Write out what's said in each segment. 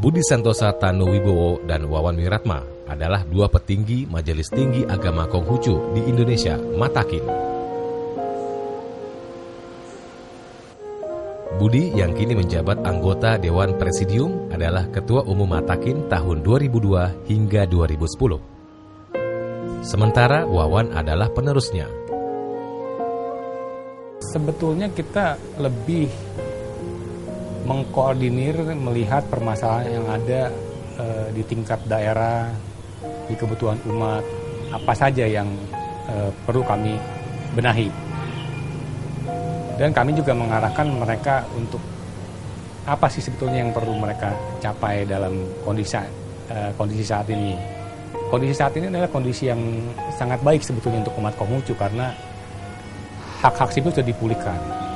Budi Santosa Tanu Wibowo dan Wawan Wiratma adalah dua petinggi Majelis Tinggi Agama Konghucu di Indonesia, Matakin. Budi yang kini menjabat anggota Dewan Presidium adalah Ketua Umum Matakin tahun 2002 hingga 2010. Sementara Wawan adalah penerusnya. Sebetulnya kita lebih mengkoordinir, melihat permasalahan yang ada di tingkat daerah, di kebutuhan umat, apa saja yang perlu kami benahi. Dan kami juga mengarahkan mereka untuk apa sih sebetulnya yang perlu mereka capai dalam kondisi saat ini. Kondisi saat ini adalah kondisi yang sangat baik sebetulnya untuk umat Konghucu karena hak-hak sipil sudah dipulihkan.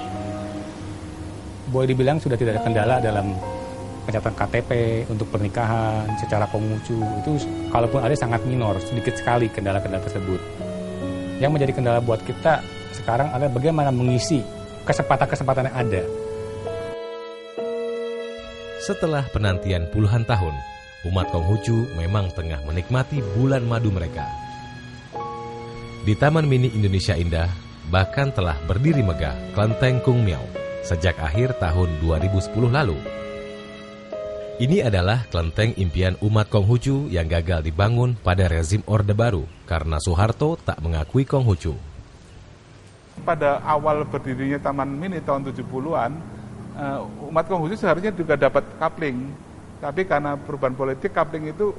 Boleh dibilang sudah tidak ada kendala dalam pencatatan KTP untuk pernikahan secara Konghucu. Itu kalaupun ada sangat minor, sedikit sekali kendala-kendala tersebut. Yang menjadi kendala buat kita sekarang adalah bagaimana mengisi kesempatan-kesempatan yang ada. Setelah penantian puluhan tahun, umat Konghucu memang tengah menikmati bulan madu mereka. Di Taman Mini Indonesia Indah, bahkan telah berdiri megah Kelenteng Kung Miao sejak akhir tahun 2010 lalu. Ini adalah kelenteng impian umat Konghucu yang gagal dibangun pada rezim Orde Baru karena Soeharto tak mengakui Konghucu. Pada awal berdirinya Taman Mini tahun 70-an, umat Konghucu seharusnya juga dapat kapling. Tapi karena perubahan politik, kapling itu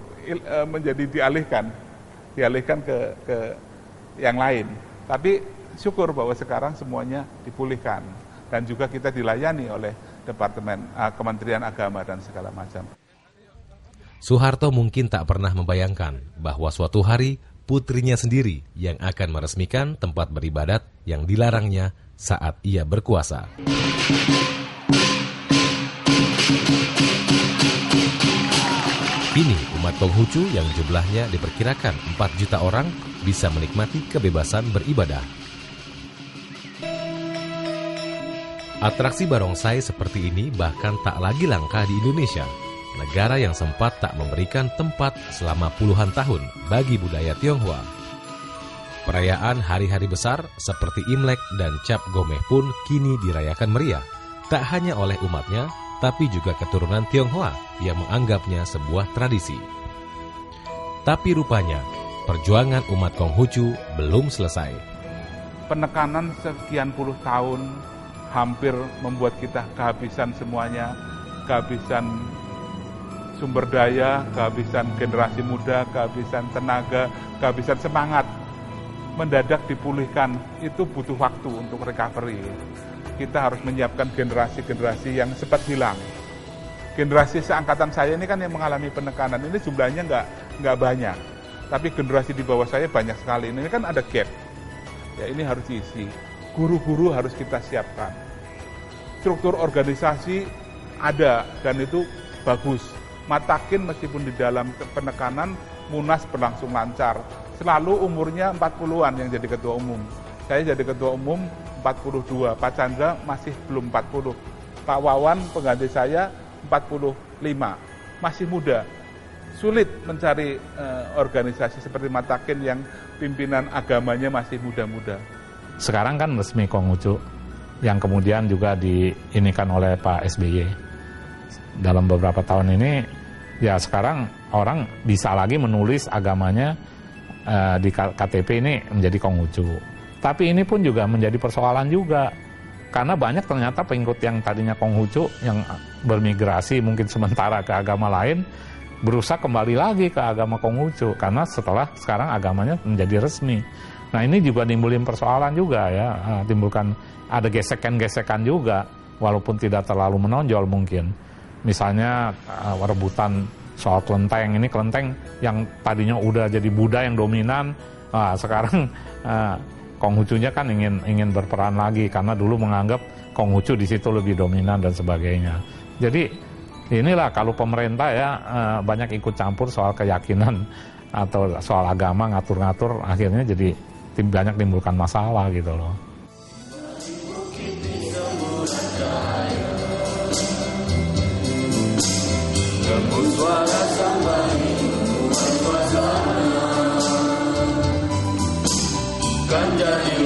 menjadi dialihkan ke yang lain. Tapi syukur bahwa sekarang semuanya dipulihkan. Dan juga kita dilayani oleh Kementerian Agama dan segala macam. Soeharto mungkin tak pernah membayangkan bahwa suatu hari putrinya sendiri yang akan meresmikan tempat beribadat yang dilarangnya saat ia berkuasa. Kini umat Konghucu yang jumlahnya diperkirakan 4 juta orang bisa menikmati kebebasan beribadah. Atraksi barongsai seperti ini bahkan tak lagi langka di Indonesia, negara yang sempat tak memberikan tempat selama puluhan tahun bagi budaya Tionghoa. Perayaan hari-hari besar seperti Imlek dan Cap Gomeh pun kini dirayakan meriah, tak hanya oleh umatnya, tapi juga keturunan Tionghoa yang menganggapnya sebuah tradisi. Tapi rupanya, perjuangan umat Konghucu belum selesai. Penekanan sekian puluh tahun hampir membuat kita kehabisan semuanya, kehabisan sumber daya, kehabisan generasi muda, kehabisan tenaga, kehabisan semangat. Mendadak dipulihkan, itu butuh waktu untuk recovery. Kita harus menyiapkan generasi-generasi yang sempat hilang. Generasi seangkatan saya ini kan yang mengalami penekanan, ini jumlahnya nggak banyak. Tapi generasi di bawah saya banyak sekali, ini kan ada gap. Ya ini harus diisi. Guru-guru harus kita siapkan. Struktur organisasi ada dan itu bagus. Matakin meskipun di dalam penekanan, Munas berlangsung lancar. Selalu umurnya 40-an yang jadi ketua umum. Saya jadi ketua umum 42, Pak Chandra masih belum 40. Pak Wawan pengganti saya 45, masih muda. Sulit mencari organisasi seperti Matakin yang pimpinan agamanya masih muda-muda. Sekarang kan resmi Konghucu yang kemudian juga diinikan oleh Pak SBY. Dalam beberapa tahun ini, ya sekarang orang bisa lagi menulis agamanya di KTP ini menjadi Konghucu. Tapi ini pun juga menjadi persoalan juga. Karena banyak ternyata pengikut yang tadinya Konghucu yang bermigrasi mungkin sementara ke agama lain, berusaha kembali lagi ke agama Konghucu. Karena setelah sekarang agamanya menjadi resmi. Nah ini juga nimbulin persoalan juga ya, timbulkan ada gesekan-gesekan juga, walaupun tidak terlalu menonjol mungkin. Misalnya rebutan soal kelenteng, ini kelenteng yang tadinya udah jadi Buddha yang dominan, sekarang Konghucunya kan ingin berperan lagi karena dulu menganggap Konghucu di situ lebih dominan dan sebagainya. Jadi inilah kalau pemerintah ya banyak ikut campur soal keyakinan atau soal agama ngatur-ngatur, akhirnya jadi banyak timbulkan masalah gitu loh. tembus suara sang bayi buat suasana kan jadi